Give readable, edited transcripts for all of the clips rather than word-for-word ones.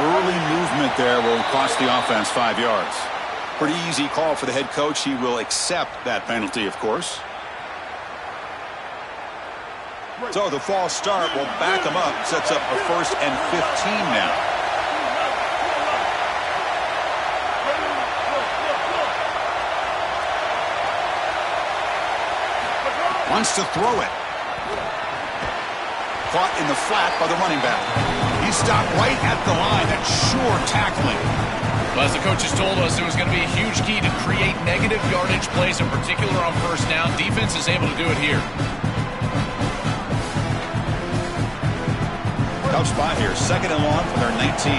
Early movement there will cost the offense 5 yards. Pretty easy call for the head coach. He will accept that penalty, of course. So the false start will back him up. Sets up a 1st and 15 now. Wants to throw it. Caught in the flat by the running back. He stopped right at the line. That's sure tackling. Well, as the coaches told us, it was going to be a huge key to create negative yardage plays, in particular on 1st down. Defense is able to do it here. Tough spot here. 2nd and long from their 19.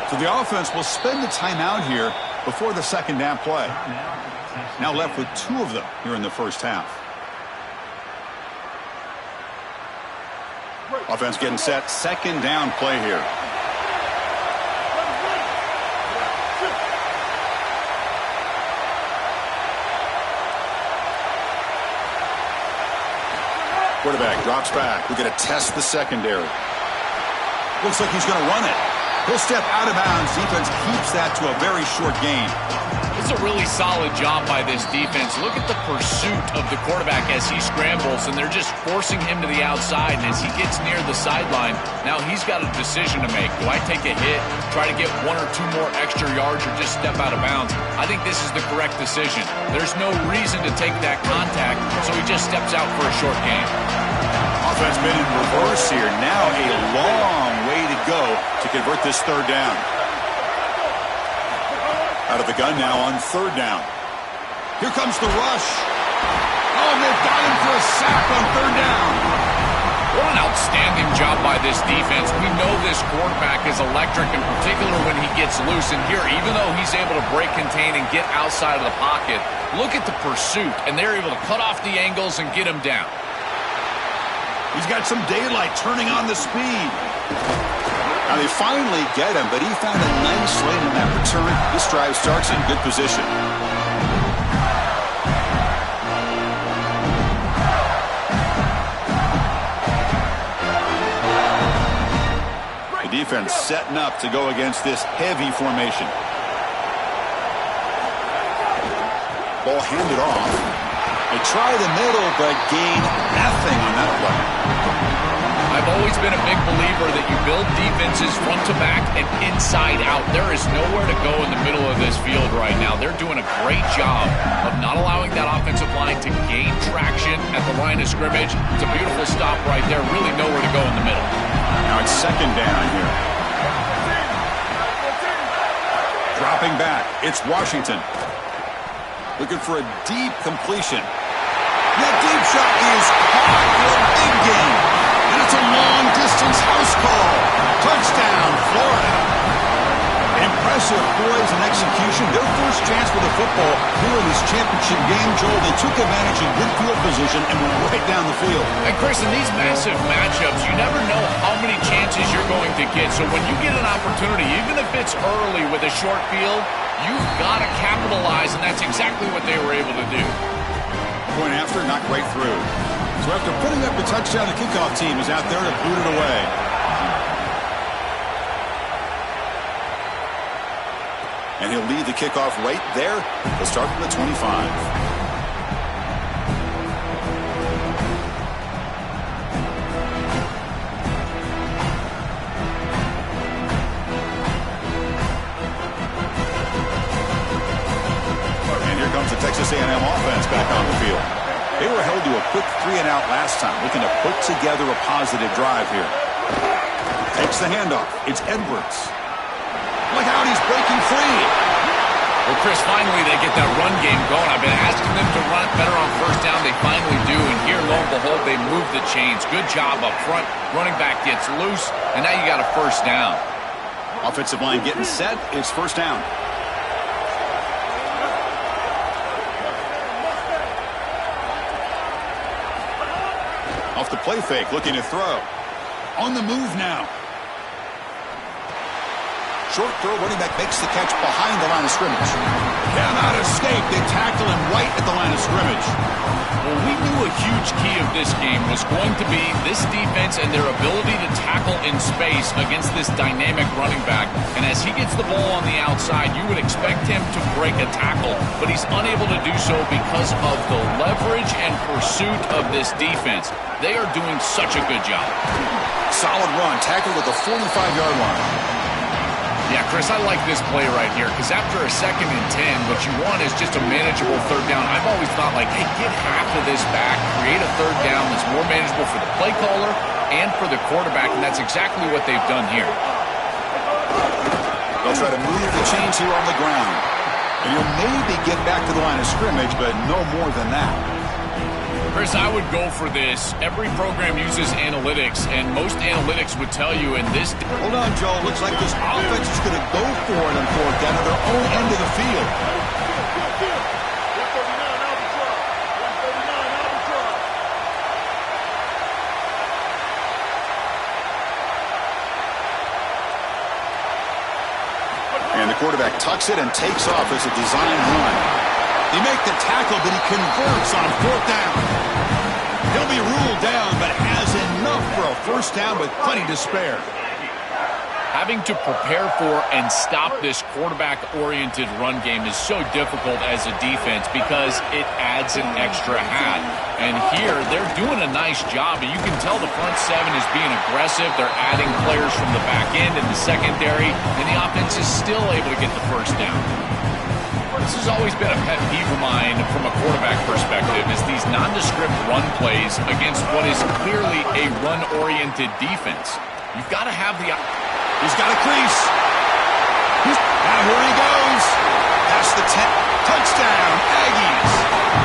So the offense will spend the timeout here before the 2nd down play. Now left with 2 of them here in the 1st half. Offense getting set. 2nd down play here. Quarterback drops back. We're going to test the secondary. Looks like he's going to run it. He'll step out of bounds. Defense keeps that to a very short gain. This is a really solid job by this defense. Look at the pursuit of the quarterback as he scrambles, and they're just forcing him to the outside. And as he gets near the sideline, now he's got a decision to make. Do I take a hit, try to get 1 or 2 more extra yards, or just step out of bounds? I think this is the correct decision. There's no reason to take that contact, so he just steps out for a short gain. Offense been in reverse here. Now a long way to go to convert this 3rd down. Out of the gun now on 3rd down. Here comes the rush. Oh, and they've got him for a sack on 3rd down. What an outstanding job by this defense. We know this quarterback is electric, in particular when he gets loose. And here, even though he's able to break, contain, and get outside of the pocket, look at the pursuit. And they're able to cut off the angles and get him down. He's got some daylight turning on the speed. Now they finally get him, but he found a nice lane in that return. This drive starts in good position. The defense setting up to go against this heavy formation. Ball handed off. They try the middle, but gain nothing on that play. I've always been a big believer that you build defenses front to back and inside out. There is nowhere to go in the middle of this field right now. They're doing a great job of not allowing that offensive line to gain traction at the line of scrimmage. It's a beautiful stop right there. Really nowhere to go in the middle. Now it's 2nd down here. Dropping back. It's Washington. Looking for a deep completion. That deep shot is caught for a big gain. And it's a long-distance house call. Touchdown, Florida. Impressive poise and execution. Their first chance with the football here in this championship game, Joel. They took advantage of good field position and went right down the field. And Chris, in these massive matchups, you never know how many chances you're going to get. So when you get an opportunity, even if it's early with a short field, you've got to capitalize, and that's exactly what they were able to do. Point after, not quite through. So after putting up the touchdown, the kickoff team is out there to boot it away. And he'll lead the kickoff right there. They'll start from the 25. Texas A&M offense back on the field. They were held to a quick 3-and-out last time, looking to put together a positive drive here. Takes the handoff. It's Edwards. Look out, he's breaking free. Well, Chris, finally they get that run game going. I've been asking them to run it better on 1st down. They finally do, and here, lo and behold, they move the chains. Good job up front. Running back gets loose, and now you got a 1st down. Offensive line getting set. It's 1st down. Off the play fake, looking to throw. On the move now. Short throw, running back makes the catch behind the line of scrimmage. Cannot escape. They tackle him right at the line of scrimmage. Well, we knew a huge key of this game was going to be this defense and their ability to tackle in space against this dynamic running back. And as he gets the ball on the outside, you would expect him to break a tackle, but he's unable to do so because of the leverage and pursuit of this defense. They are doing such a good job. Solid run, tackled at the 45-yard line. Yeah, Chris, I like this play right here because after a 2nd and 10, what you want is just a manageable 3rd down. I've always thought, like, hey, get half of this back, create a 3rd down that's more manageable for the play caller and for the quarterback, and that's exactly what they've done here. They'll try to move the chains here on the ground. And you'll maybe get back to the line of scrimmage, but no more than that. Chris, I would go for this. Every program uses analytics, and most analytics would tell you in this... Hold on, Joe. Looks like this offense is going to go for it on 4th down to their own end of the field. And the quarterback tucks it and takes off as a design run. They make the tackle, but he converts on 4th down. He'll be ruled down, but has enough for a 1st down with plenty to spare. Having to prepare for and stop this quarterback-oriented run game is so difficult as a defense because it adds an extra hat. And here, they're doing a nice job, and you can tell the front 7 is being aggressive. They're adding players from the back end and the secondary, and the offense is still able to get the 1st down. This has always been a pet peeve of mine from a quarterback perspective is these nondescript run plays against what is clearly a run-oriented defense. You've got to have the... He's got a crease. Now here he goes. That's the 10. Touchdown, Aggies.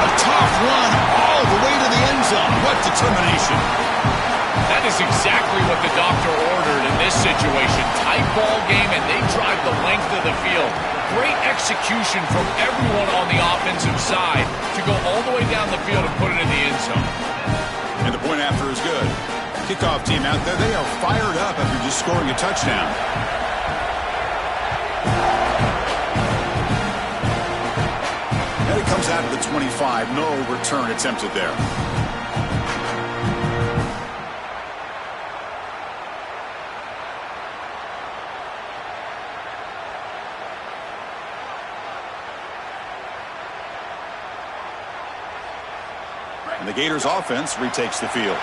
A tough run all the way to the end zone. What determination. That is exactly what the doctor ordered in this situation. Tight ball game, and they drive the length of the field. Great execution from everyone on the offensive side to go all the way down the field and put it in the end zone. And the point after is good. Kickoff team out there, they are fired up after just scoring a touchdown. And it comes out of the 25. No return attempted there. And the Gators offense retakes the field.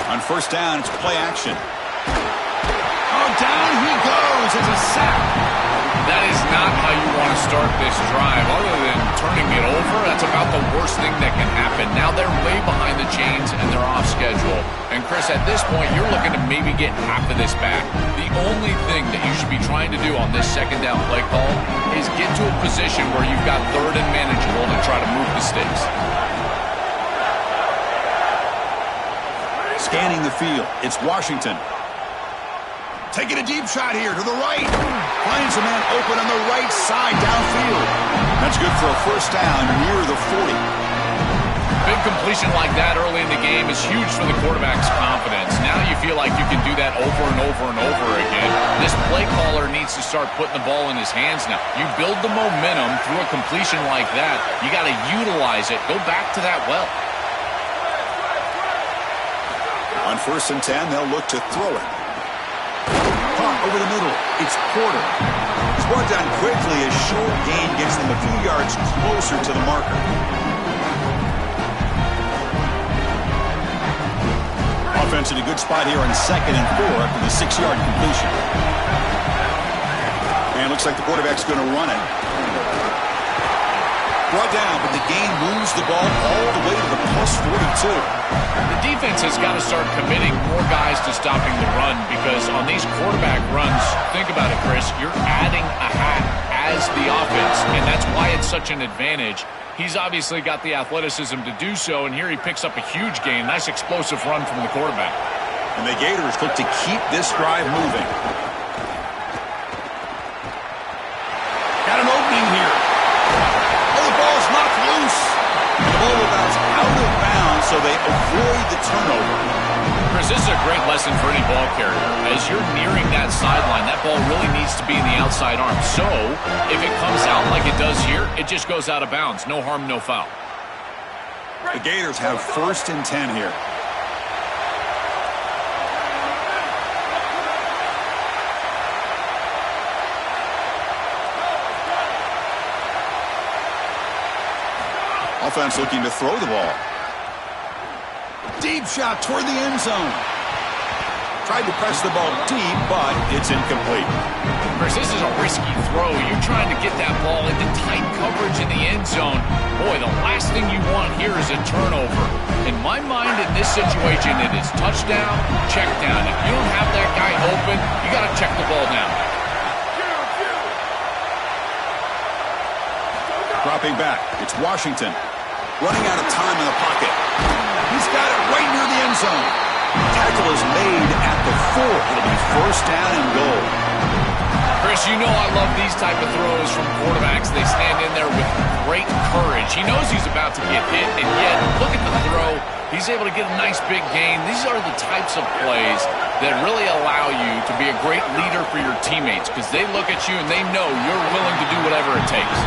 On 1st down, it's play action. Oh, down he goes. It's a sack. That is not how you want to start this drive. Other than turning it over, that's about the worst thing that can happen. Now they're way behind the chains and they're off schedule. And Chris, at this point, you're looking to maybe get half of this back. The only thing that you should be trying to do on this 2nd down play call is get to a position where you've got 3rd and manageable to try to move the sticks. Scanning the field, it's Washington. Taking a deep shot here to the right. Finds a man open on the right side downfield. That's good for a 1st down near the 40. Big completion like that early in the game is huge for the quarterback's confidence. Now you feel like you can do that over and over and over again. This play caller needs to start putting the ball in his hands now. You build the momentum through a completion like that. You got to utilize it. Go back to that well. On 1st and 10, they'll look to throw it. Caught over the middle. It's Porter. He's brought down quickly. A short gain gets them a few yards closer to the marker. Offense in a good spot here on 2nd and 4 after the 6-yard completion. And looks like the quarterback's going to run it. Brought down, but the gain moves the ball all the way to the +42. The defense has got to start committing more guys to stopping the run because on these quarterback runs, think about it, Chris, you're adding a hat as the offense, and that's why it's such an advantage. He's obviously got the athleticism to do so, and here he picks up a huge gain. Nice explosive run from the quarterback. And the Gators look to keep this drive moving. Got an opening here. Oh, the ball's knocked loose. And the ball will bounce out of bounds, so they avoid the turnover. Chris, this is a great lesson for any ball carrier. As you're nearing that sideline, that ball really needs to be in the outside arm. So, if it comes out like it does here, it just goes out of bounds. No harm, no foul. The Gators have 1st and 10 here. Offense looking to throw the ball. Deep shot toward the end zone. Tried to press the ball deep, but it's incomplete. Chris, this is a risky throw. You're trying to get that ball into tight coverage in the end zone. Boy, the last thing you want here is a turnover. In my mind, in this situation, it is touchdown, check down. If you don't have that guy open, you got to check the ball down. Dropping back, it's Washington. Running out of time in the pocket. He's got it right near the end zone. Tackle is made at the 4. It'll be 1st down and goal. Chris, you know I love these type of throws from quarterbacks. They stand in there with great courage. He knows he's about to get hit, and yet, look at the throw. He's able to get a nice big gain. These are the types of plays that really allow you to be a great leader for your teammates because they look at you and they know you're willing to do whatever it takes.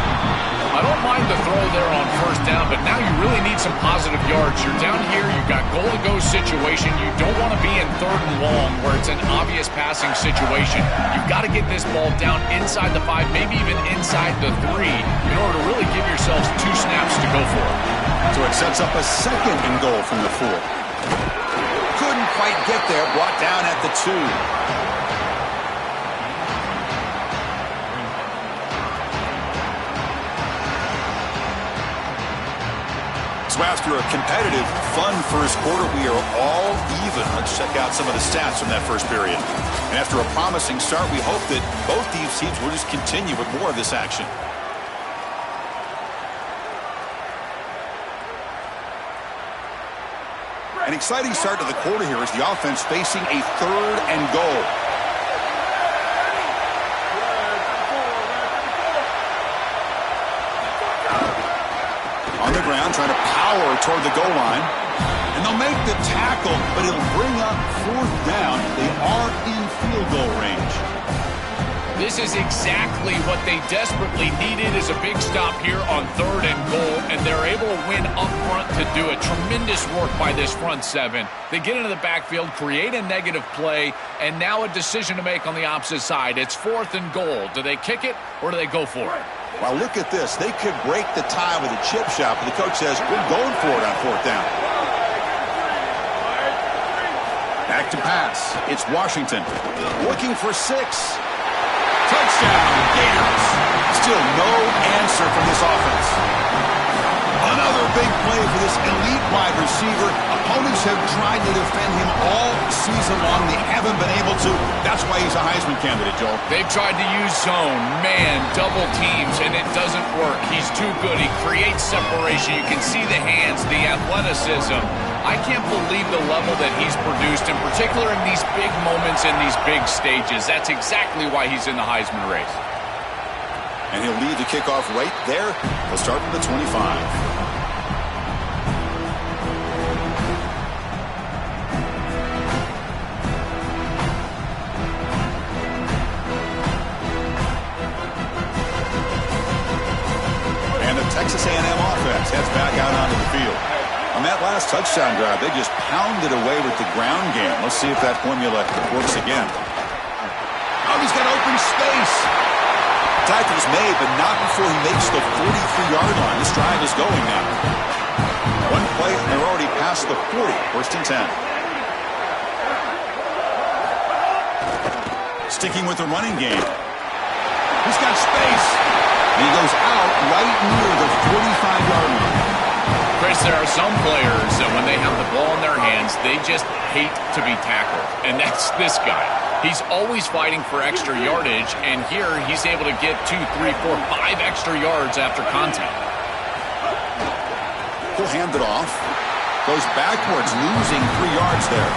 I don't mind the throw there on 1st down, but now you really need some positive yards. You're down here, you've got goal-to-go situation. You don't want to be in 3rd and long where it's an obvious passing situation. You've got to get this ball down inside the 5, maybe even inside the 3 in order to really give yourselves 2 snaps to go for it. So it sets up a 2nd and goal from the 4. Couldn't quite get there, brought down at the 2. So after a competitive, fun first quarter, we are all even. Let's check out some of the stats from that first period. And after a promising start, we hope that both these teams will just continue with more of this action. An exciting start to the quarter here as the offense facing a 3rd and goal. On the ground, trying to power toward the goal line. And they'll make the tackle, but it'll bring up 4th down. They are in field goal range. This is exactly what they desperately needed is a big stop here on 3rd and goal, and they're able to win up front to do it. Tremendous work by this front 7. They get into the backfield, create a negative play, and now a decision to make on the opposite side. It's 4th and goal. Do they kick it or do they go for it? Well, look at this. They could break the tie with a chip shot, but the coach says, we're going for it on 4th down. Back to pass. It's Washington. Looking for 6. Touchdown, Gators. Still no answer from this offense. Another big play for this elite wide receiver. Opponents have tried to defend him all season long. They haven't been able to. That's why he's a Heisman candidate, Joel. They've tried to use zone, man, double teams, and it doesn't work. He's too good. He creates separation. You can see the hands, the athleticism. I can't believe the level that he's produced, in particular in these big moments and these big stages. That's exactly why he's in the Heisman race. And he'll lead the kickoff right there. He'll start from the 25. Texas A&M offense heads back out onto the field. On that last touchdown drive, they just pounded away with the ground game. Let's see if that formula works again. Oh, he's got open space. Tackle's made, but not before he makes the 43-yard line. This drive is going now. One play, and they're already past the 40. 1st and 10. Sticking with the running game. He's got space. He goes out right near the 45-yard line. Chris, there are some players that when they have the ball in their hands, they just hate to be tackled. And that's this guy. He's always fighting for extra yardage, and here he's able to get 2, 3, 4, 5 extra yards after contact. He'll hand it off. Goes backwards, losing 3 yards there.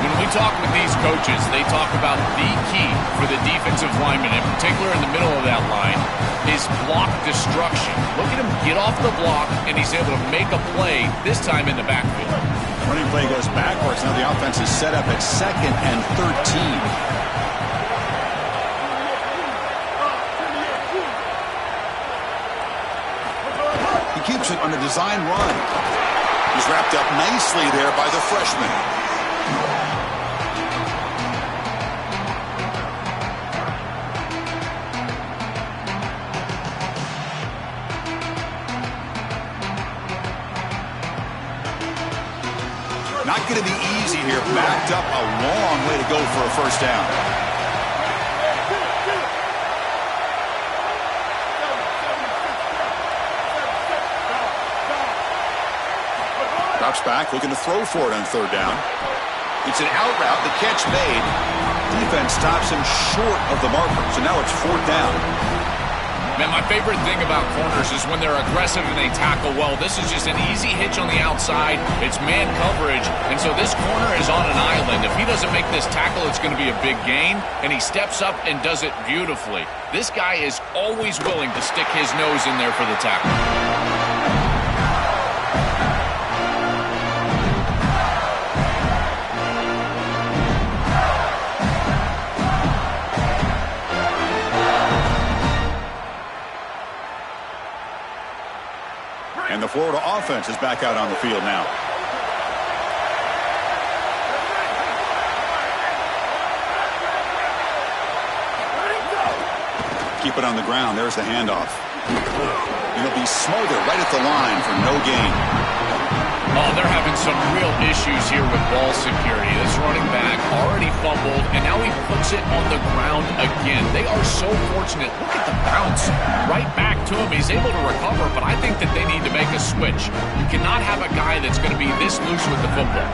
When When we talk with these coaches, they talk about the key for the defensive lineman, in particular in the middle of that line, is block destruction. Look at him get off the block, and he's able to make a play, this time in the backfield. Running play goes backwards. Now the offense is set up at 2nd and 13. He keeps it on a design run. He's wrapped up nicely there by the freshman. Not going to be easy here. Backed up a long way to go for a first down. Drops back, looking to throw for it on 3rd down. It's an out route, the catch made. Defense stops him short of the marker, so now it's 4th down. Man, my favorite thing about corners is when they're aggressive and they tackle well. This is just an easy hitch on the outside. It's man coverage, and so this corner is on an island. If he doesn't make this tackle, it's going to be a big gain, and he steps up and does it beautifully. This guy is always willing to stick his nose in there for the tackle. And the Florida offense is back out on the field now. Keep it on the ground. There's the handoff. It'll be smothered right at the line for no gain. Oh, they're having some real issues here with ball security. This running back already fumbled, and now he puts it on the ground again. They are so fortunate. Look at the bounce right back to him. He's able to recover, but I think that they need to make a switch. You cannot have a guy that's going to be this loose with the football.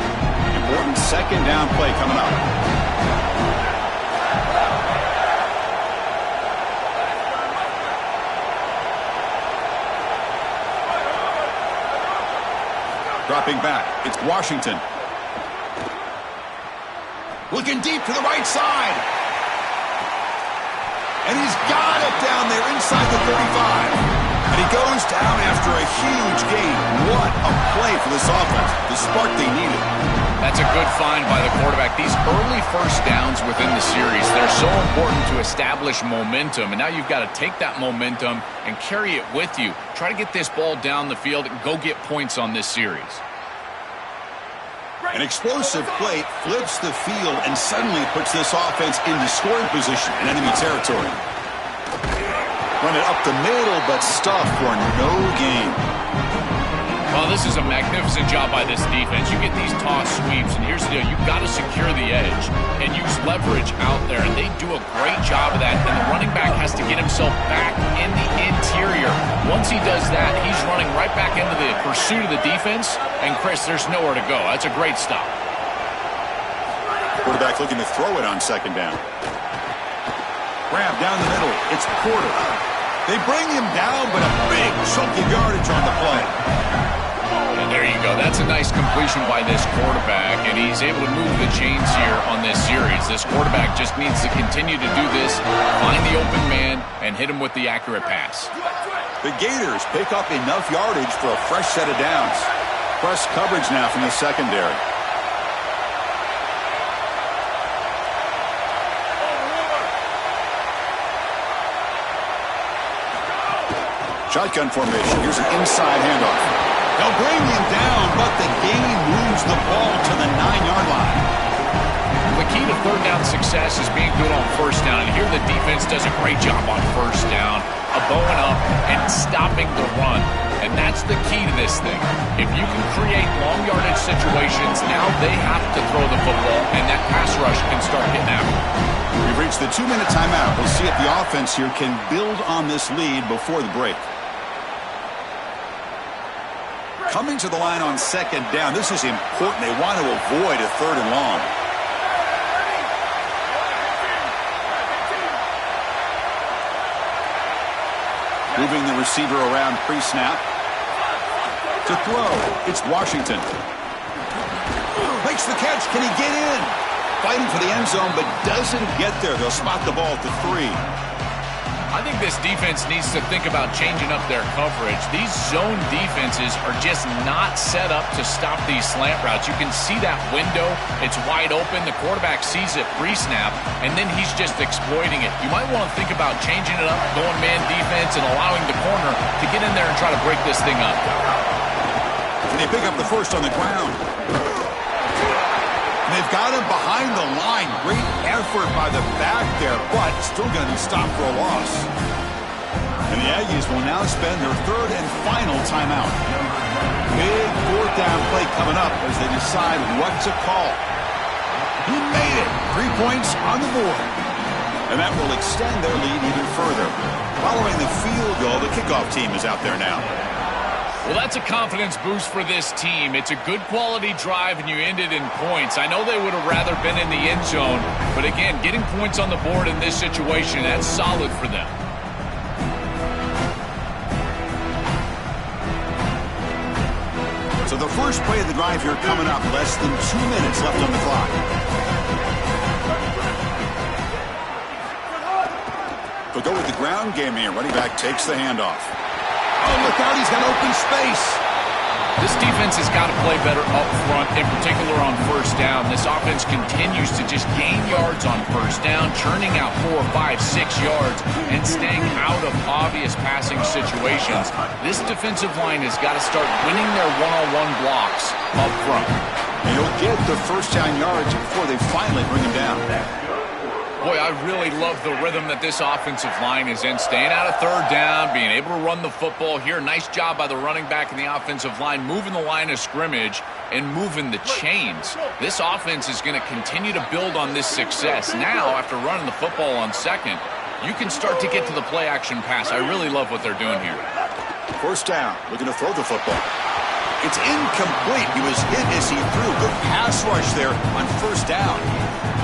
Important 2nd down play coming up. Dropping back, it's Washington. Looking deep to the right side. And he's got it down there inside the 35. And he goes down after a huge gain. What a play for this offense. The spark they needed. That's a good find by the quarterback. These early first downs within the series, they're so important to establish momentum. And now you've got to take that momentum and carry it with you. Try to get this ball down the field and go get points on this series. An explosive play flips the field and suddenly puts this offense into scoring position in enemy territory. Run it up the middle, but stuffed for no gain. Well, this is a magnificent job by this defense. You get these toss sweeps, and here's the deal. You've got to secure the edge and use leverage out there, and they do a great job of that, and the running back has to get himself back in the interior. Once he does that, he's running right back into the pursuit of the defense, and, Chris, there's nowhere to go. That's a great stop. Quarterback looking to throw it on 2nd down. Grab down the middle. It's Porter. They bring him down, but a big chunk of yardage on the play. And there you go. That's a nice completion by this quarterback, and he's able to move the chains here on this series. This quarterback just needs to continue to do this, find the open man, and hit him with the accurate pass. The Gators pick up enough yardage for a fresh set of downs. Press coverage now from the secondary. Shotgun formation. Here's an inside handoff. They'll bring him down, but the gain moves the ball to the 9-yard line. The key to 3rd down success is being good on 1st down. And here the defense does a great job on 1st down, bowing up and stopping the run. And that's the key to this thing. If you can create long yardage situations, now they have to throw the football, and that pass rush can start getting after it. We've reached the 2-minute timeout. We'll see if the offense here can build on this lead before the break. Coming to the line on 2nd down. This is important. They want to avoid a 3rd and long. Moving the receiver around pre-snap. To throw, it's Washington. Makes the catch. Can he get in? fighting for the end zone, but doesn't get there. They'll spot the ball at the 3. I think this defense needs to think about changing up their coverage. These zone defenses are just not set up to stop these slant routes. You can see that window. It's wide open. The quarterback sees it pre-snap, and then he's just exploiting it. You might want to think about changing it up, going man defense, and allowing the corner to get in there and try to break this thing up. And they pick up the first on the ground. And they've got him behind the line. Great effort by the back there, but still going to be stopped for a loss. And the Aggies will now spend their third and final timeout. Big fourth down play coming up as they decide what to call. He made it. 3 points on the board. And that will extend their lead even further. Following the field goal, the kickoff team is out there now. Well, that's a confidence boost for this team. It's a good quality drive, and you ended in points. I know they would have rather been in the end zone, but again, getting points on the board in this situation, that's solid for them. So the first play of the drive here coming up, less than 2 minutes left on the clock. They'll go with the ground game here. Running back takes the handoff. Oh, look out, he's got open space. This defense has got to play better up front, in particular on first down. This offense continues to just gain yards on first down, churning out 4, 5, 6 yards, and staying out of obvious passing situations. This defensive line has got to start winning their one-on-one blocks up front. And he'll get the first down yards before they finally bring him down. Boy, I really love the rhythm that this offensive line is in. Staying out of third down, being able to run the football here. Nice job by the running back and the offensive line, moving the line of scrimmage and moving the chains. This offense is going to continue to build on this success. Now, after running the football on second, you can start to get to the play-action pass. I really love what they're doing here. First down, looking to throw the football. It's incomplete. He was hit as he threw. Good pass rush there on first down.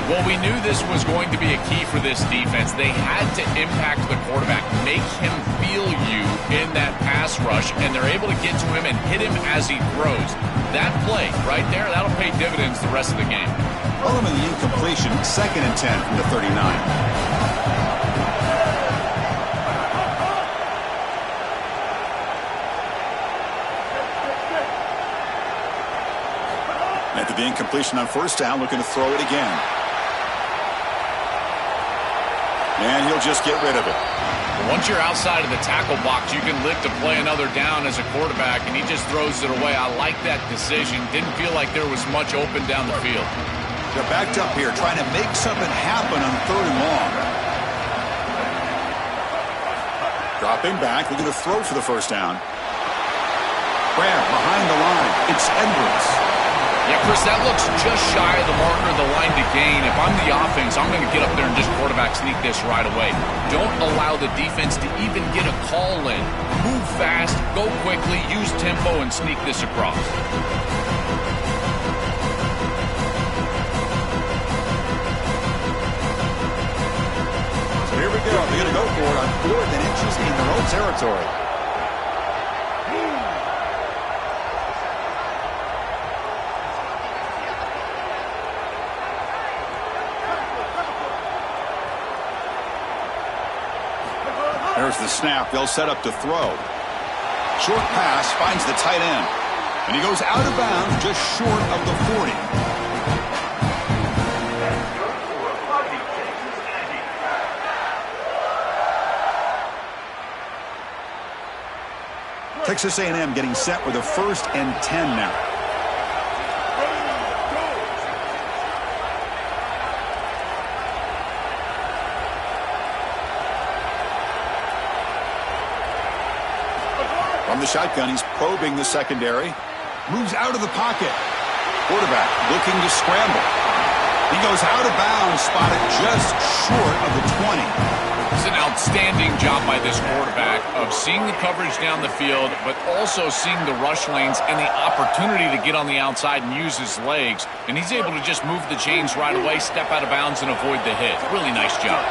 Well, we knew this was going to be a key for this defense. They had to impact the quarterback, make him feel you in that pass rush, and they're able to get to him and hit him as he throws. That play right there, that'll pay dividends the rest of the game. Element of the incompletion, 2nd and 10 from the 39. After the incompletion on first down, looking to throw it again. And he'll just get rid of it. Once you're outside of the tackle box, you can live to play another down as a quarterback, and he just throws it away. I like that decision. Didn't feel like there was much open down the field. They're backed up here, trying to make something happen on 3rd and long. Dropping back, looking to throw for the first down. Grab behind the line. It's Edwards. Yeah, Chris, that looks just shy of the marker, the line to gain. If I'm the offense, I'm going to get up there and just quarterback sneak this right away. Don't allow the defense to even get a call in. Move fast, go quickly, use tempo, and sneak this across. So here we go. They're going to go for it on 4th and inches in their own territory. There's the snap. They'll set up to throw. Short pass finds the tight end. And he goes out of bounds just short of the 40. Texas A&M getting set with a 1st and 10 now. From the shotgun, he's probing the secondary. Moves out of the pocket. Quarterback looking to scramble. He goes out of bounds, spotted just short of the 20. It's an outstanding job by this quarterback of seeing the coverage down the field, but also seeing the rush lanes and the opportunity to get on the outside and use his legs. And he's able to just move the chains right away, step out of bounds, and avoid the hit. Really nice job.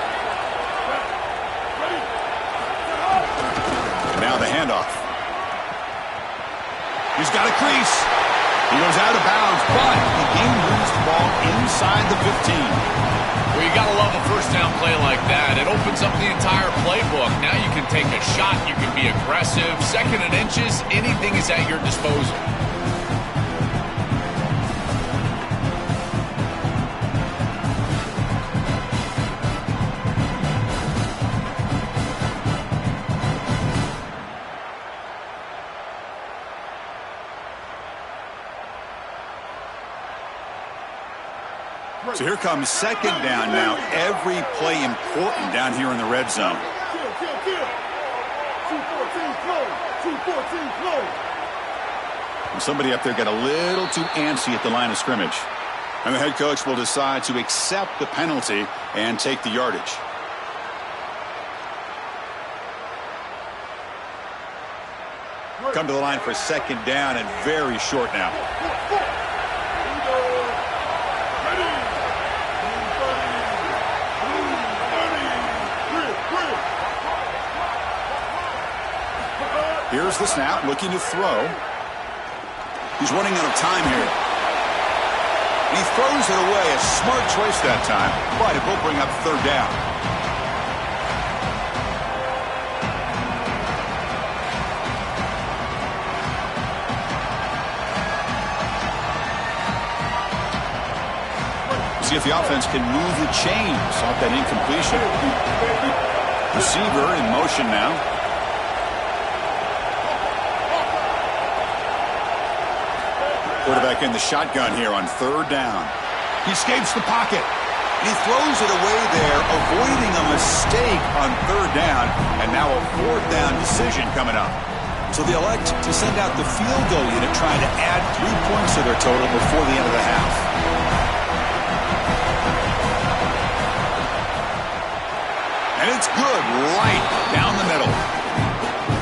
And now the handoff. He's got a crease. He goes out of bounds, but the game moves the ball inside the 15. Well, you got to love a first down play like that. It opens up the entire playbook. Now you can take a shot. You can be aggressive. Second and inches, anything is at your disposal. So here comes second down now. Every play important down here in the red zone. And somebody up there got a little too antsy at the line of scrimmage. And the head coach will decide to accept the penalty and take the yardage. Come to the line for second down and very short now. Here's the snap, looking to throw. He's running out of time here. He throws it away. A smart choice that time, but it will bring up third down. See if the offense can move the chains off that incompletion. Receiver in motion now. Quarterback in the shotgun here on third down. He escapes the pocket. He throws it away there, avoiding a mistake on third down, and now a fourth down decision coming up. So they elect to send out the field goal unit, trying to add 3 points to their total before the end of the half. And it's good right down the middle.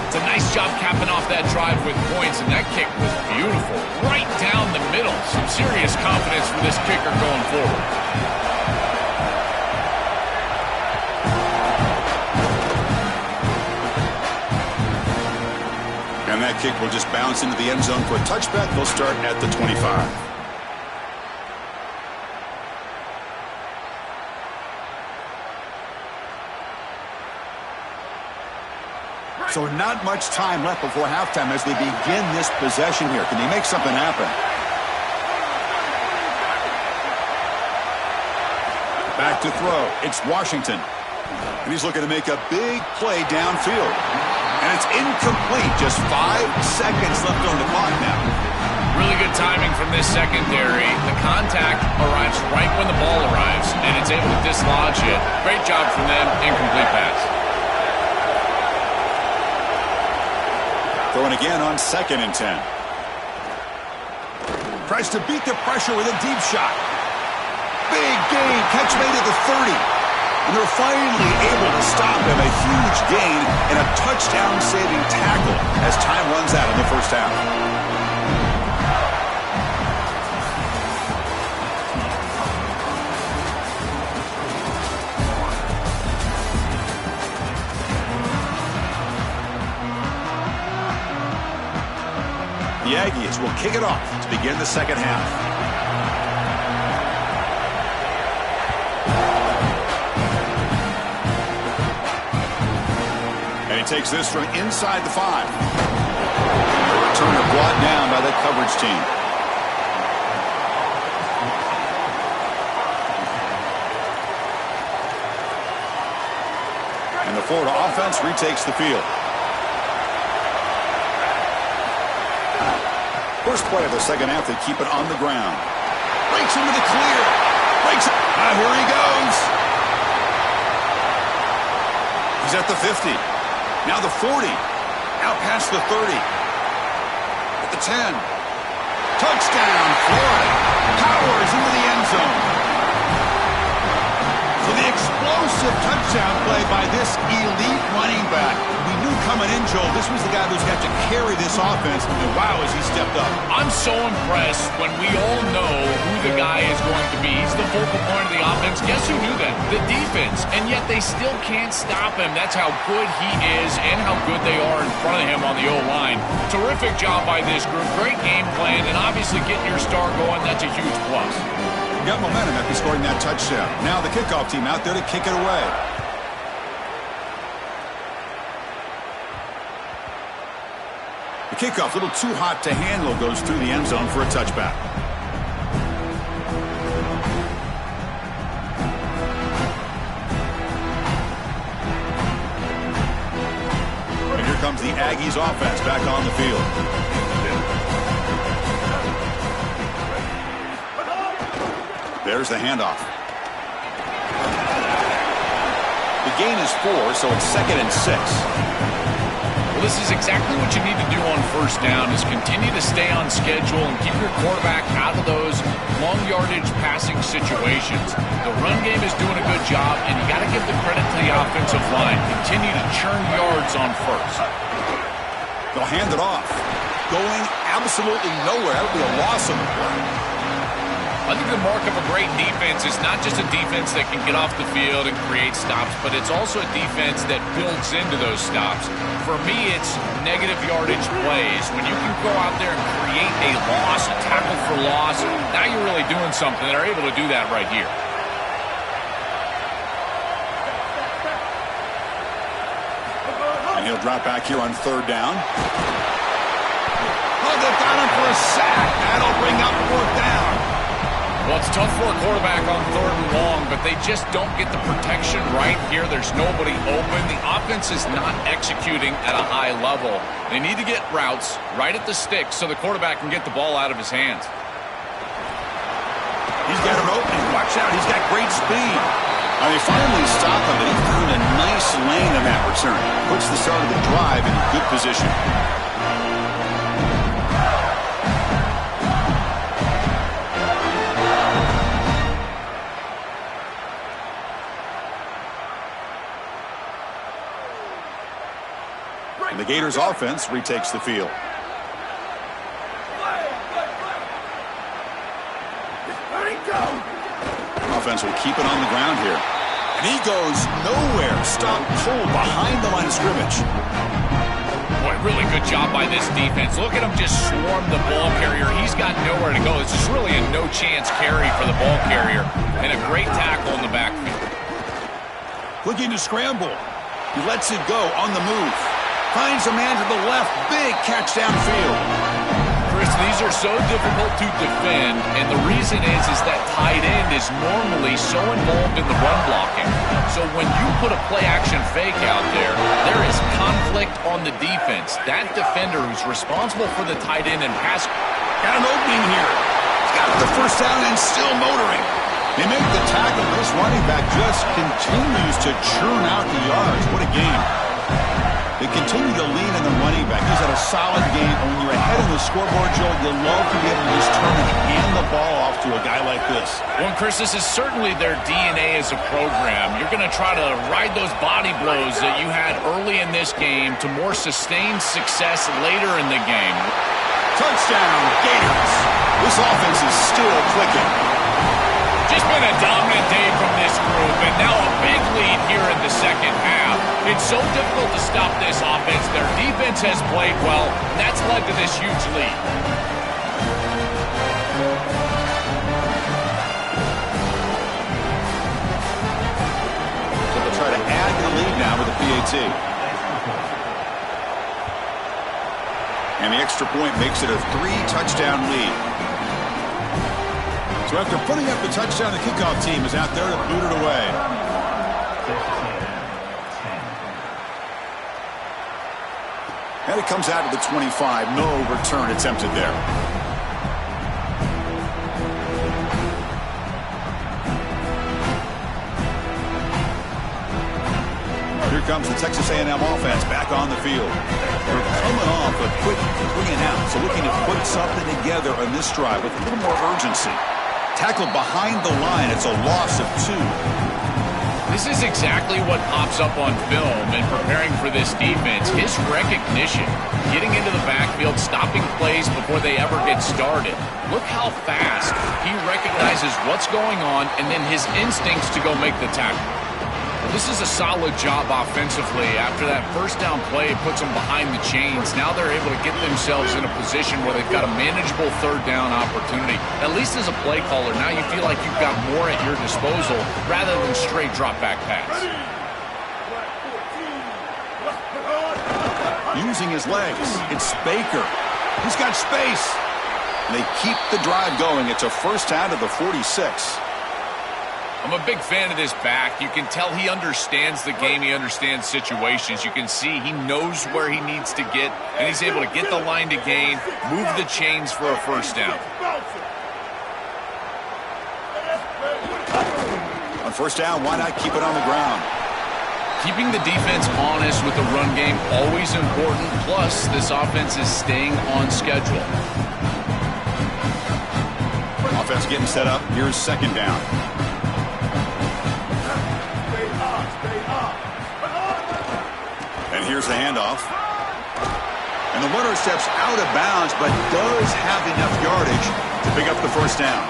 It's a nice job capping off that drive with points, and that kick was beautiful. Right down the middle. Some serious confidence for this kicker going forward. And that kick will just bounce into the end zone for a touchback. They'll start at the 25. So not much time left before halftime as they begin this possession here. Can they make something happen? Back to throw. It's Washington. And he's looking to make a big play downfield. And it's incomplete. Just 5 seconds left on the clock now. Really good timing from this secondary. The contact arrives right when the ball arrives, and it's able to dislodge it. Great job from them. Incomplete pass. Throwing again on 2nd and 10. Tries to beat the pressure with a deep shot. Big gain. Catch made at the 30. And they're finally able to stop him. A huge gain and a touchdown-saving tackle as time runs out in the first half. The Aggies will kick it off to begin the second half. And he takes this from inside the 5. The returner brought down by that coverage team. And the Florida offense retakes the field. First play of the second half, they keep it on the ground. Breaks into the clear. Breaks it. Here he goes. He's at the 50. Now the 40. Out past the 30. At the 10. Touchdown, Florida. Powers into the end zone. So the explosive touchdown play by this elite running back. We knew coming in, Joel, this was the guy who's got to carry this offense. And wow, has he stepped up. I'm so impressed when we all know who the guy is going to be. He's the focal point of the offense. Guess who knew that? The defense. And yet they still can't stop him. That's how good he is and how good they are in front of him on the O-line. Terrific job by this group. Great game plan. And obviously getting your star going, that's a huge plus. Got momentum after scoring that touchdown. Now the kickoff team out there to kick it away. The kickoff, a little too hot to handle, goes through the end zone for a touchback. And here comes the Aggies offense back on the field. There's the handoff. The gain is 4, so it's 2nd and 6. This is exactly what you need to do on first down is continue to stay on schedule and keep your quarterback out of those long yardage passing situations. The run game is doing a good job, and you got to give the credit to the offensive line. Continue to churn yards on first. They'll hand it off. Going absolutely nowhere. That'll be a loss on the play. I think the mark of a great defense is not just a defense that can get off the field and create stops, but it's also a defense that builds into those stops. For me, it's negative yardage plays. When you can go out there and create a loss, a tackle for loss, now you're really doing something. They're able to do that right here. And he'll drop back here on 3rd down. Oh, they've got him for a sack. That'll bring up 4th down. Well, it's tough for a quarterback on 3rd and long, but they just don't get the protection right here. There's nobody open. The offense is not executing at a high level. They need to get routes right at the stick so the quarterback can get the ball out of his hands. He's got an opening. Watch out. He's got great speed. They finally stop him, but he found a nice lane in that return. Puts the start of the drive in good position. And the Gators offense retakes the field. Offense will keep it on the ground here. And he goes nowhere. Stop cold behind the line of scrimmage. Boy, really good job by this defense. Look at him just swarm the ball carrier. He's got nowhere to go. This is really a no-chance carry for the ball carrier. And a great tackle in the backfield. Looking to scramble. He lets it go on the move. Finds a man to the left. Big catch downfield. Chris, these are so difficult to defend, and the reason is that tight end is normally so involved in the run blocking. So when you put a play-action fake out there, there is conflict on the defense. That defender who's responsible for the tight end and pass. Got an opening here. He's got the first down and still motoring. They make the tackle. This running back just continues to churn out the yards. What a game. They continue to lean on the running back. He's had a solid game. And when you're ahead of the scoreboard, Joe, you'll love to be able to just turn and hand the ball off to a guy like this. Well, Chris, this is certainly their DNA as a program. You're going to try to ride those body blows that you had early in this game to more sustained success later in the game. Touchdown, Gators. This offense is still clicking. Just been a dominant day from this group, and now a big lead here in the second half. It's so difficult to stop this offense. Their defense has played well, and that's led to this huge lead. So they'll try to add to the lead now with the PAT. And the extra point makes it a 3-touchdown lead. So after putting up the touchdown, the kickoff team is out there to boot it away. And it comes out to the 25. No return attempted there. Here comes the Texas A&M offense back on the field. They're coming off a quick 3-and-out, so looking to put something together on this drive with a little more urgency. Tackled behind the line. It's a loss of 2. This is exactly what pops up on film in preparing for this defense. His recognition, getting into the backfield, stopping plays before they ever get started. Look how fast he recognizes what's going on and then his instincts to go make the tackle. This is a solid job offensively. After that first down play, it puts them behind the chains. Now they're able to get themselves in a position where they've got a manageable third down opportunity. At least as a play caller, now you feel like you've got more at your disposal rather than straight drop-back pass. Using his legs, it's Baker. He's got space. And they keep the drive going. It's a first down to the 46. I'm a big fan of this back. You can tell he understands the game. He understands situations. You can see he knows where he needs to get, and he's able to get the line to gain, move the chains for a first down. On first down, why not keep it on the ground? Keeping the defense honest with the run game, always important. Plus, this offense is staying on schedule. Offense getting set up. Here's second down. And here's the handoff. And the runner steps out of bounds, but does have enough yardage to pick up the first down.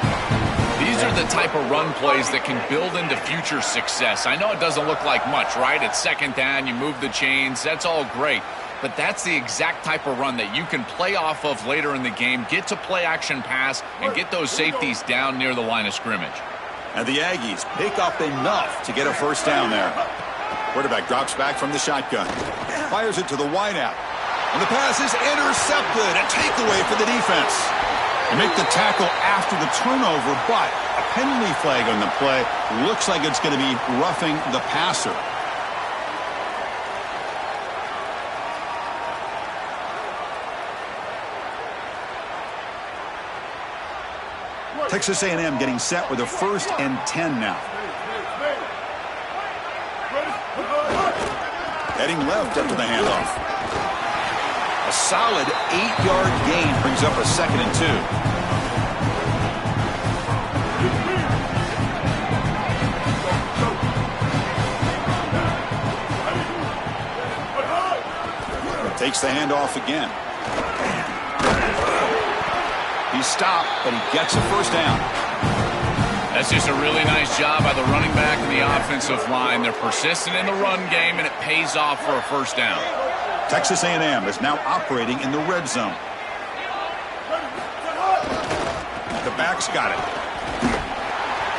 These are the type of run plays that can build into future success. I know it doesn't look like much, right? It's second down, you move the chains, that's all great. But that's the exact type of run that you can play off of later in the game, get to play action pass, and get those safeties down near the line of scrimmage. And the Aggies pick up enough to get a first down there. Quarterback drops back from the shotgun. Fires it to the wideout. And the pass is intercepted. A takeaway for the defense. They make the tackle after the turnover, but a penalty flag on the play. Looks like it's going to be roughing the passer. Texas A&M getting set with a 1st and 10 now. Heading left after the handoff. A solid 8-yard gain brings up a 2nd and 2. Takes the handoff again. He's stopped, but he gets a first down. That's just a really nice job by the running back and the offensive line. They're persistent in the run game, and it pays off for a first down. Texas A&M is now operating in the red zone. The back's got it.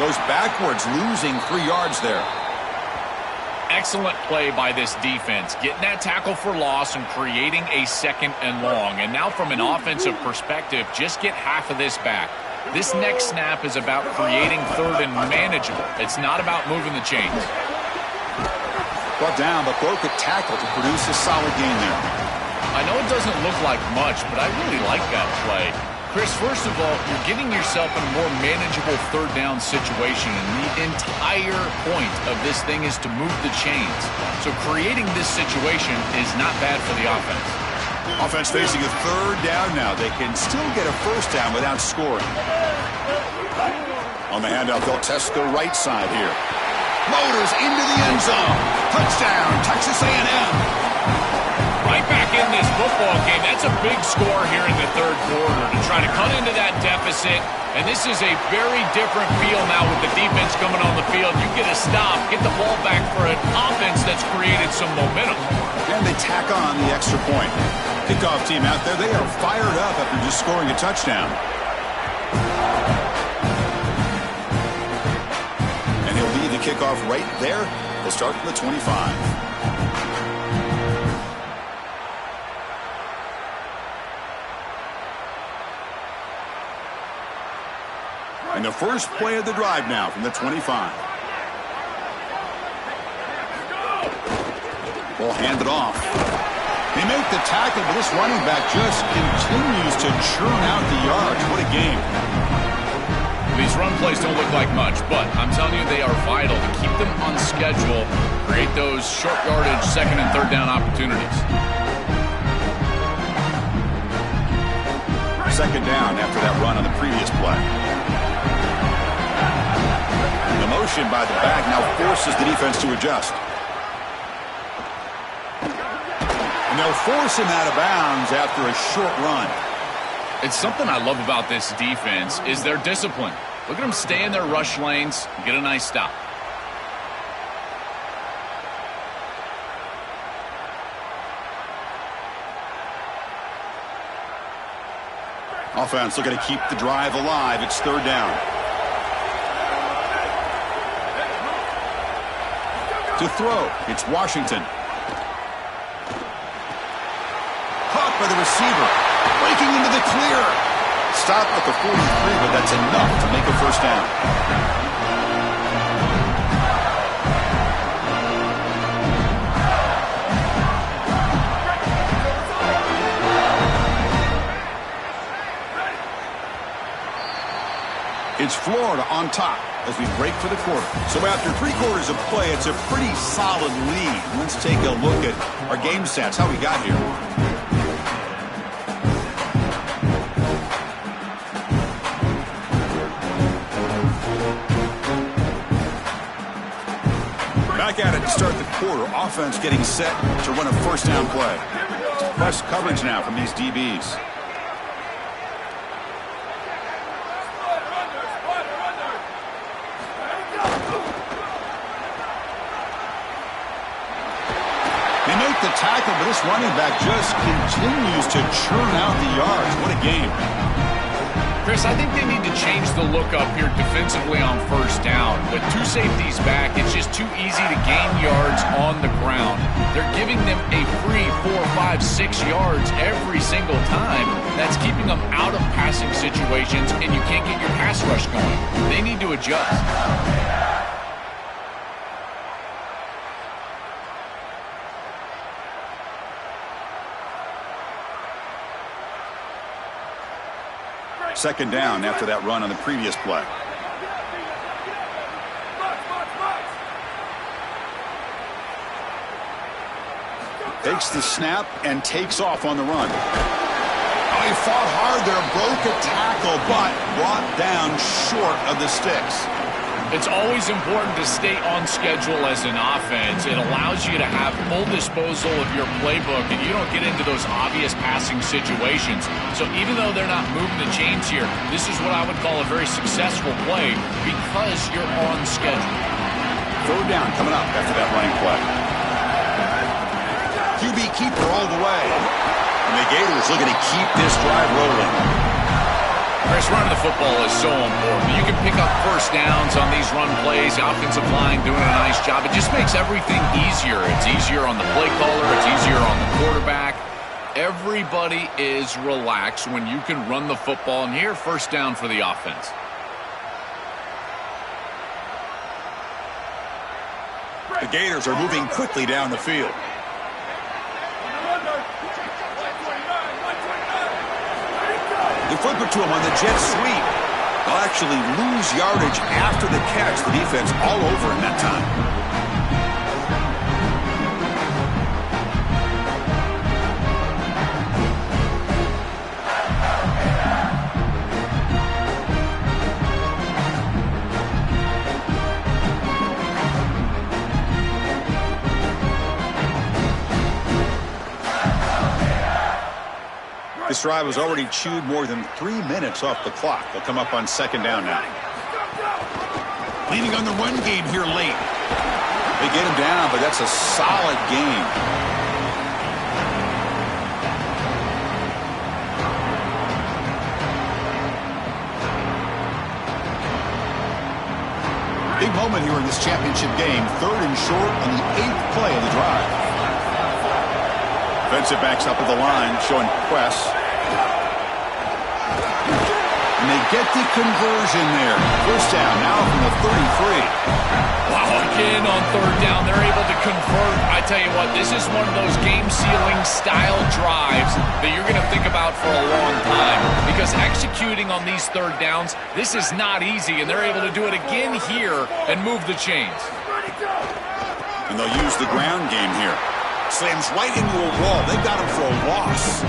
Goes backwards, losing 3 yards there. Excellent play by this defense, getting that tackle for loss and creating a 2nd and long. And now from an offensive perspective, just get half of this back. This next snap is about creating 3rd and manageable. It's not about moving the chains. Brought down, but broke a tackle to produce a solid gain there. I know it doesn't look like much, but I really like that play. Chris, first of all, you're getting yourself in a more manageable 3rd down situation, and the entire point of this thing is to move the chains. So creating this situation is not bad for the offense. Offense facing a 3rd down now. They can still get a first down without scoring. On the handoff, they'll test the right side here. Motors into the end zone. Touchdown, Texas A&M. Right back in this football game. That's a big score here in the 3rd quarter to try to cut into that deficit. And this is a very different feel now with the defense coming on the field. You get a stop, get the ball back for an offense that's created some momentum. And they tack on the extra point. Kickoff team out there, they are fired up after just scoring a touchdown. And he'll lead the kickoff right there. They'll start from the 25. And the first play of the drive now from the 25. Ball handed off. They make the tackle, but this running back just continues to churn out the yards. What a game. These run plays don't look like much, but I'm telling you they are vital to keep them on schedule, create those short yardage 2nd and 3rd down opportunities. 2nd down after that run on the previous play. The motion by the back now forces the defense to adjust. And they'll force him out of bounds after a short run. It's something I love about this defense is their discipline. Look at them stay in their rush lanes and get a nice stop. Offense looking to keep the drive alive. It's third down. To throw, it's Washington. Caught by the receiver. Breaking into the clear. Stop at the 43, but that's enough to make a first down. It's Florida on top as we break for the quarter. So after 3 quarters of play, it's a pretty solid lead. Let's take a look at our game stats, how we got here. Back at it to start the quarter. Offense getting set to run a first down play. It's press coverage now from these DBs. They make the tackle, but this running back just continues to churn out the yards. What a game. Chris, I think they need to change the look up here defensively on first down. With 2 safeties back, it's just too easy to gain yards on the ground. They're giving them a free 4, 5, 6 yards every single time. That's keeping them out of passing situations, and you can't get your pass rush going. They need to adjust. Second down after that run on the previous play. Takes the snap and takes off on the run. Oh, he fought hard there, broke a tackle, but brought down short of the sticks. It's always important to stay on schedule as an offense. It allows you to have full disposal of your playbook, and you don't get into those obvious passing situations. So even though they're not moving the chains here, this is what I would call a very successful play because you're on schedule. Third down coming up after that running play. QB keeper all the way. And the Gators looking to keep this drive rolling. Chris, running the football is so important. You can pick up first downs on these run plays. The offensive line doing a nice job. It just makes everything easier. It's easier on the play caller. It's easier on the quarterback. Everybody is relaxed when you can run the football. And here, first down for the offense. The Gators are moving quickly down the field. They flip it to him on the jet sweep. They'll actually lose yardage after the catch. The defense all over him that time. This drive has already chewed more than 3 minutes off the clock. They'll come up on second down now. Leaning on the run game here late. They get him down, but that's a solid game. Big moment here in this championship game. Third and short on the 8th play of the drive. Defensive backs up at the line, showing press. And they get the conversion there. First down now from the 33. Wow, again on third down, they're able to convert. I tell you what, this is one of those game-sealing style drives that you're going to think about for a long time because executing on these third downs, this is not easy, and they're able to do it again here and move the chains. And they'll use the ground game here. Slams right into a wall. They got him for a loss.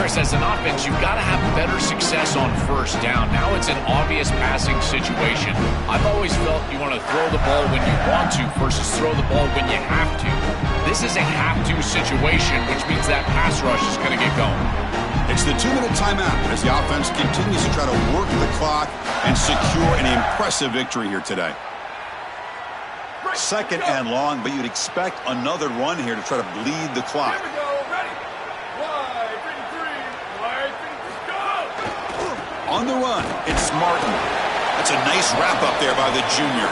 Chris, as an offense, you've got to have better success on first down. Now it's an obvious passing situation. I've always felt you want to throw the ball when you want to versus throw the ball when you have to. This is a have-to situation, which means that pass rush is going to get going. It's the 2-minute timeout as the offense continues to try to work the clock and secure an impressive victory here today. Second and long, but you'd expect another run here to try to bleed the clock. Here we go. Ready. Wide, 3, wide, go. On the run, it's Martin. That's a nice wrap up there by the junior.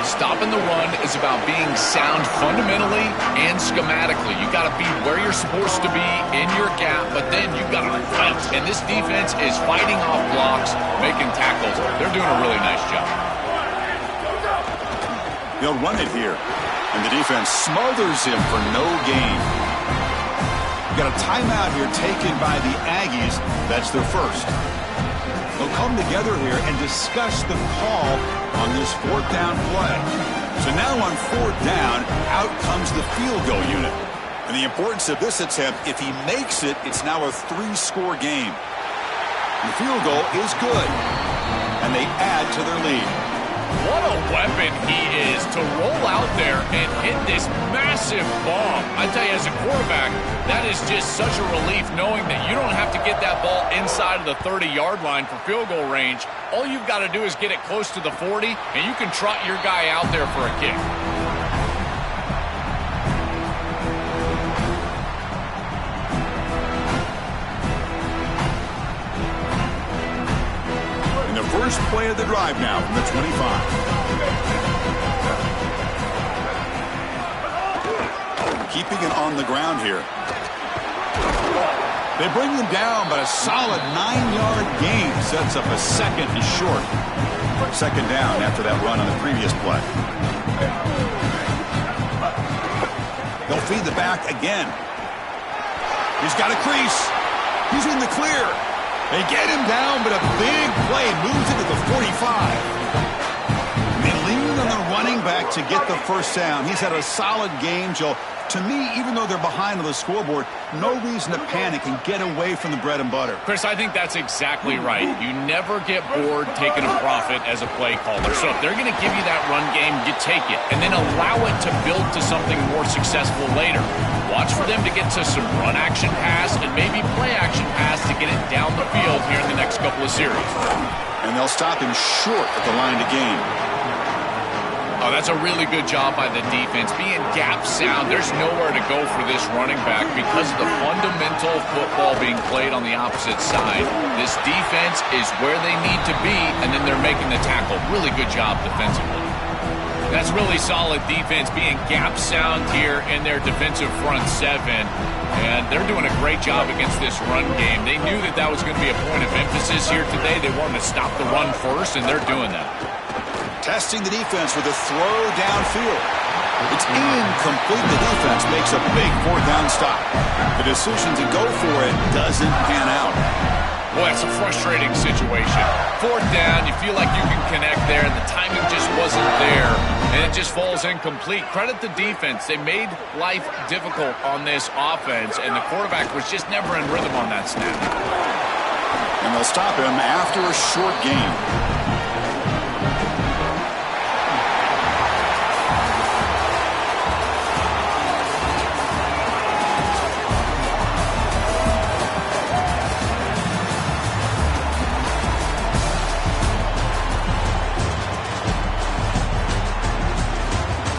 Stopping the run is about being sound fundamentally and schematically. You got to be where you're supposed to be in your gap, but then you got to fight. And this defense is fighting off blocks, making tackles. They're doing a really nice job. They'll run it here, and the defense smothers him for no gain. Got a timeout here taken by the Aggies. That's their first. They'll come together here and discuss the call on this fourth down play. So now on fourth down, out comes the field goal unit. And the importance of this attempt, if he makes it, it's now a 3-score game. The field goal is good, and they add to their lead. What a weapon he is to roll out there and hit this massive bomb. I tell you, as a quarterback, that is just such a relief knowing that you don't have to get that ball inside of the 30-yard line for field goal range. All you've got to do is get it close to the 40, and you can trot your guy out there for a kick. First play of the drive now from the 25. Keeping it on the ground here. They bring him down, but a solid 9-yard gain sets up a second and short. Second down after that run on the previous play. They'll feed the back again. He's got a crease. He's in the clear. They get him down, but a big play moves into the 45. They lean on the running back to get the first down. He's had a solid game, Joe. To me, even though they're behind on the scoreboard, no reason to panic and get away from the bread and butter. Chris, I think that's exactly right. You never get bored taking a profit as a play caller. So if they're going to give you that run game, you take it. And then allow it to build to something more successful later. Watch for them to get to some run action pass and maybe play action pass to get it down the field here in the next couple of series. And they'll stop him short at the line to gain. Oh, that's a really good job by the defense. Being gap sound, there's nowhere to go for this running back because of the fundamental football being played on the opposite side. This defense is where they need to be, and then they're making the tackle. Really good job defensively. That's really solid defense, being gap sound here in their defensive front seven. And they're doing a great job against this run game. They knew that that was going to be a point of emphasis here today. They wanted to stop the run first, and they're doing that. Testing the defense with a throw downfield. It's incomplete. The defense makes a big fourth down stop. The decision to go for it doesn't pan out. Boy, it's a frustrating situation. Fourth down, you feel like you can connect there, and the timing just wasn't there, and it just falls incomplete. Credit the defense. They made life difficult on this offense, and the quarterback was just never in rhythm on that snap. And they'll stop him after a short game.